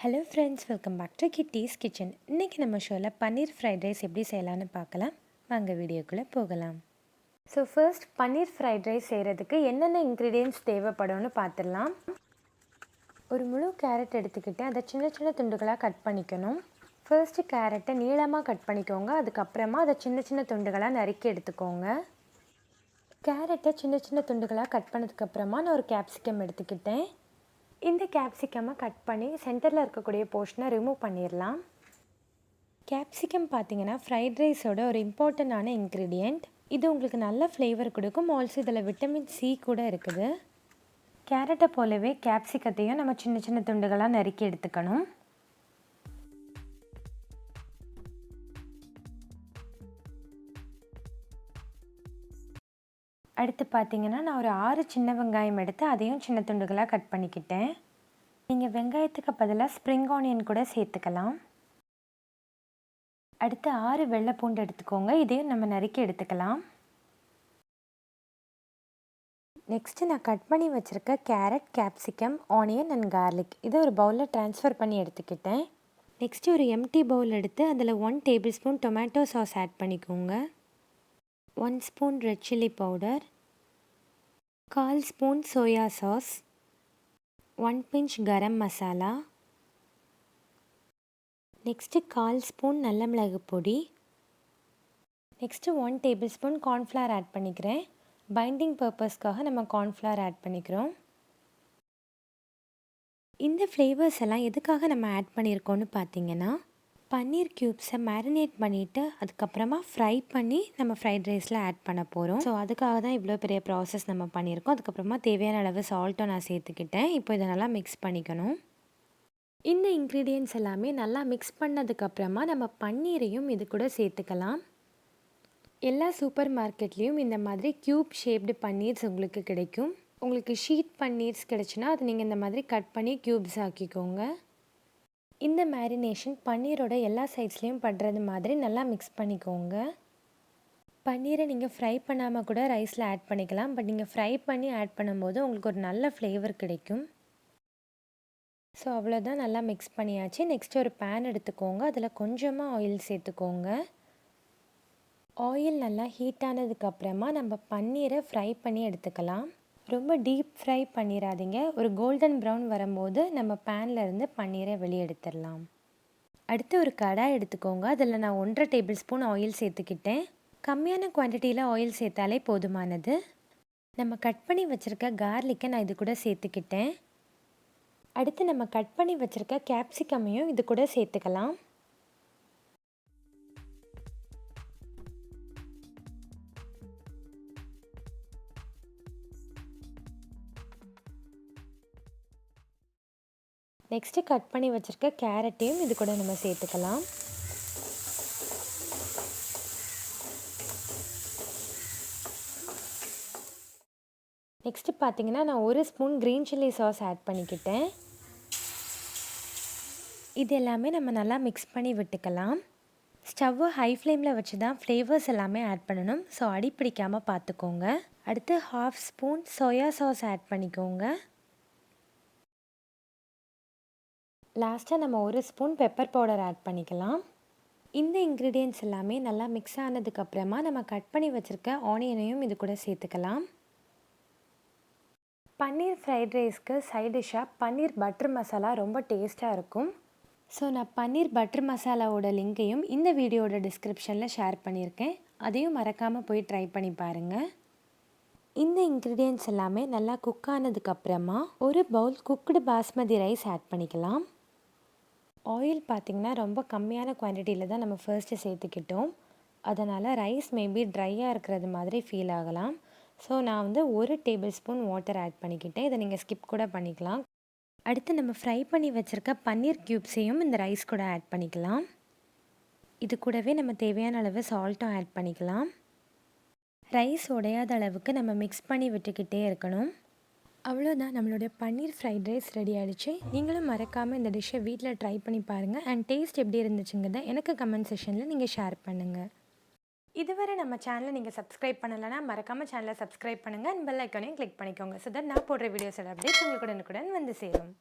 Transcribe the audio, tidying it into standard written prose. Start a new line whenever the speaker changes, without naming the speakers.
Hello friends, welcome back to Kitty's kitchen. இன்றைக்கி நம்ம ஷோவில் பன்னீர் ஃப்ரைட் ரைஸ் எப்படி செய்யலான்னு பார்க்கலாம். வாங்க வீடியோக்குள்ளே போகலாம். ஸோ ஃபர்ஸ்ட் பன்னீர் ஃப்ரைட் ரைஸ் செய்கிறதுக்கு என்னென்ன இன்க்ரீடியன்ட்ஸ் தேவைப்படும்னு பார்த்துடலாம். ஒரு முழு கேரட் எடுத்துக்கிட்டு அதை சின்ன சின்ன துண்டுகளாக கட் பண்ணிக்கணும். ஃபர்ஸ்ட்டு கேரட்டை நீளமாக கட் பண்ணிக்கோங்க. அதுக்கப்புறமா அதை சின்ன சின்ன துண்டுகளாக நறுக்கி எடுத்துக்கோங்க. கேரட்டை சின்ன சின்ன துண்டுகளாக கட் பண்ணதுக்கப்புறமா நான் ஒரு கேப்சிகம் எடுத்துக்கிட்டேன். இந்த கேப்சிகமை கட் பண்ணி சென்டரில் இருக்கக்கூடிய போர்ஷனை ரிமூவ் பண்ணிடலாம். கேப்சிகம் பார்த்திங்கன்னா ஃப்ரைட் ரைஸோட ஒரு இம்பார்ட்டண்டான இன்க்ரீடியண்ட். இது உங்களுக்கு நல்ல ஃப்ளேவர் கொடுக்கும். ஆல்சோ இதில் விட்டமின் சி கூட இருக்குது. கேரட்டை போலவே கேப்சிகத்தையும் நம்ம சின்ன சின்ன துண்டுகளாக நறுக்கி எடுத்துக்கணும். அடுத்து பார்த்திங்கன்னா நான் ஒரு 6 சின்ன வெங்காயம் எடுத்து அதையும் சின்ன துண்டுகளாக கட் பண்ணிக்கிட்டேன். நீங்கள் வெங்காயத்துக்கு பதிலாக ஸ்ப்ரிங் ஆனியன் கூட சேர்த்துக்கலாம். அடுத்து 6 வெள்ளை பூண்டு எடுத்துக்கோங்க. இதையும் நம்ம நறுக்கி எடுத்துக்கலாம். நெக்ஸ்ட்டு நான் கட் பண்ணி வச்சுருக்க carrot, capsicum, onion and garlic இதை ஒரு பவுலில் ட்ரான்ஸ்ஃபர் பண்ணி எடுத்துக்கிட்டேன். நெக்ஸ்ட்டு ஒரு எம்டி பவுல் எடுத்து அதில் 1 tablespoon tomato sauce add பண்ணிக்கோங்க. 1 spoon red chilli powder, 1/4 spoon soya sauce, 1 pinch garam masala, next 1/4 spoon நல்ல மிளகு பொடி, next 1 tablespoon cornflour add பண்ணிக்கிறேன். பைண்டிங் பர்பஸ்க்காக நம்ம கார்ன்ஃப்ளவர் ஆட் பண்ணிக்கிறோம். இந்த ஃப்ளேவர்ஸ் எல்லாம் எதுக்காக நம்ம ஆட் பண்ணியிருக்கோன்னு பார்த்தீங்கன்னா, பன்னீர் க்யூப்ஸை மேரினேட் பண்ணிவிட்டு அதுக்கப்புறமா ஃப்ரை பண்ணி நம்ம ஃப்ரைட் ரைஸில் ஆட் பண்ண போகிறோம். ஸோ அதுக்காக தான் இவ்வளோ பெரிய ப்ராசஸ் நம்ம பண்ணியிருக்கோம். அதுக்கப்புறமா தேவையான அளவு சால்ட்டும் நான் சேர்த்துக்கிட்டேன். இப்போ இதை நல்லா மிக்ஸ் பண்ணிக்கணும். இந்த இன்க்ரீடியன்ட்ஸ் எல்லாமே நல்லா மிக்ஸ் பண்ணதுக்கப்புறமா நம்ம பன்னீரையும் இது கூட சேர்த்துக்கலாம். எல்லா சூப்பர் மார்க்கெட்லேயும் இந்த மாதிரி க்யூப் ஷேப்டு பன்னீர்ஸ் உங்களுக்கு கிடைக்கும். உங்களுக்கு ஷீட் பன்னீர்ஸ் கிடச்சுன்னா அது நீங்கள் இந்த மாதிரி கட் பண்ணி க்யூப்ஸ் ஆக்கிக்கோங்க. இந்த மேரினேஷன் பன்னீரோட எல்லா சைட்ஸ்லேயும் படுறது மாதிரி நல்லா மிக்ஸ் பண்ணிக்கோங்க. பன்னீரை நீங்கள் ஃப்ரை பண்ணாமல் கூட ரைஸில் ஆட் பண்ணிக்கலாம். பட் நீங்கள் ஃப்ரை பண்ணி ஆட் பண்ணும்போது உங்களுக்கு ஒரு நல்ல ஃப்ளேவர் கிடைக்கும். ஸோ அவ்வளோதான், நல்லா மிக்ஸ் பண்ணியாச்சு. நெக்ஸ்ட் ஒரு பேன் எடுத்துக்கோங்க. அதில் கொஞ்சமாக ஆயில் சேர்த்துக்கோங்க. ஆயில் நல்லா ஹீட் ஆனதுக்கப்புறமா நம்ம பன்னீரை ஃப்ரை பண்ணி எடுத்துக்கலாம். ரொம்ப டீப் ஃப்ரை பண்ணிடாதீங்க. ஒரு கோல்டன் ப்ரௌன் வரும்போது நம்ம பேனில் இருந்து பன்னீரை வெளியே எடுத்துடலாம். அடுத்து ஒரு கடாய் எடுத்துக்கோங்க. அதில் நான் 1.5 டேபிள் ஸ்பூன் ஆயில் சேர்த்துக்கிட்டேன். கம்மியான குவான்டிட்டியில் ஆயில் சேர்த்தாலே போதுமானது. நம்ம கட் பண்ணி வச்சுருக்க கார்லிக்கை நான் இது கூட சேர்த்துக்கிட்டேன். அடுத்து நம்ம கட் பண்ணி வச்சுருக்க கேப்சிகமையும் இது கூட சேர்த்துக்கலாம். நெக்ஸ்ட்டு கட் பண்ணி வச்சுருக்க கேரட்டையும் இது கூட நம்ம சேர்த்துக்கலாம். நெக்ஸ்ட்டு பார்த்திங்கன்னா நான் 1 spoon green chilli sauce add பண்ணிக்கிட்டேன். இது எல்லாமே நம்ம நல்லா மிக்ஸ் பண்ணி விட்டுக்கலாம். ஸ்டவ்வை ஹை ஃப்ளேமில் வச்சு தான் ஃப்ளேவர்ஸ் எல்லாமே ஆட் பண்ணணும். ஸோ அடி பிடிக்காமல் பார்த்துக்கோங்க. அடுத்து 1/2 ஸ்பூன் சோயா சாஸ் ஆட் பண்ணிக்கோங்க. லாஸ்ட்டாக நம்ம 1 ஸ்பூன் பெப்பர் பவுடர் ஆட் பண்ணிக்கலாம். இந்த இன்க்ரீடியன்ட்ஸ் எல்லாமே நல்லா மிக்ஸ் ஆனதுக்கப்புறமா நம்ம கட் பண்ணி வச்சுருக்க ஆனியனையும் இது கூட சேர்த்துக்கலாம். பன்னீர் ஃப்ரைட் ரைஸ்க்கு சைட் டிஷ்ஷாக பன்னீர் பட்டர் மசாலா ரொம்ப டேஸ்ட்டாக இருக்கும். ஸோ நான் பன்னீர் பட்டர் மசாலாவோட லிங்கையும் இந்த வீடியோட டிஸ்கிரிப்ஷனில் ஷேர் பண்ணியிருக்கேன். அதையும் மறக்காமல் போய் ட்ரை பண்ணி பாருங்கள். இந்த இன்க்ரீடியன்ட்ஸ் எல்லாமே நல்லா குக் ஆனதுக்கப்புறமா ஒரு bowl cooked basmati rice add பண்ணிக்கலாம். ஆயில் பார்த்திங்கன்னா ரொம்ப கம்மியான குவான்டிட்டியில் தான் நம்ம ஃபர்ஸ்ட்டு சேர்த்துக்கிட்டோம். அதனால் ரைஸ் மேபி ட்ரையாக இருக்கிறது மாதிரி ஃபீல் ஆகலாம். ஸோ நான் வந்து 1 டேபிள் ஸ்பூன் வாட்டர் ஆட் பண்ணிக்கிட்டேன். இதை நீங்கள் ஸ்கிப் கூட பண்ணிக்கலாம். அடுத்து நம்ம ஃப்ரை பண்ணி வச்சுருக்க பன்னீர் க்யூப்ஸையும் இந்த ரைஸ் கூட ஆட் பண்ணிக்கலாம். இது கூடவே நம்ம தேவையான அளவு சால்ட்டும் ஆட் பண்ணிக்கலாம். ரைஸ் உடையாத அளவுக்கு நம்ம மிக்ஸ் பண்ணி விட்டுக்கிட்டே இருக்கணும். அவ்வளோதான், நம்மளுடைய பன்னீர் ஃப்ரைட் ரைஸ் ரெடி ஆகிடுச்சு. நீங்களும் மறக்காமல் இந்த டிஷ்ஷை வீட்டில் ட்ரை பண்ணி பாருங்கள். அண்ட் டேஸ்ட் எப்படி இருந்துச்சுங்கிறத எனக்கு கமெண்ட் செக்ஷனில் நீங்கள் ஷேர் பண்ணுங்கள். இதுவரை நம்ம சேனலை நீங்கள் சப்ஸ்கிரைப் பண்ணலைன்னா மறக்காமல் சேனலை சப்ஸ்கிரைப் பண்ணுங்கள். அண்ட் பெல் ஐக்கானையும் கிளிக் பண்ணிக்கோங்க. ஸோ தட் நான் போடுற வீடியோஸோட அப்டேட்ஸ் உங்களுக்கு உடனுக்குடன் வந்து சேரும்.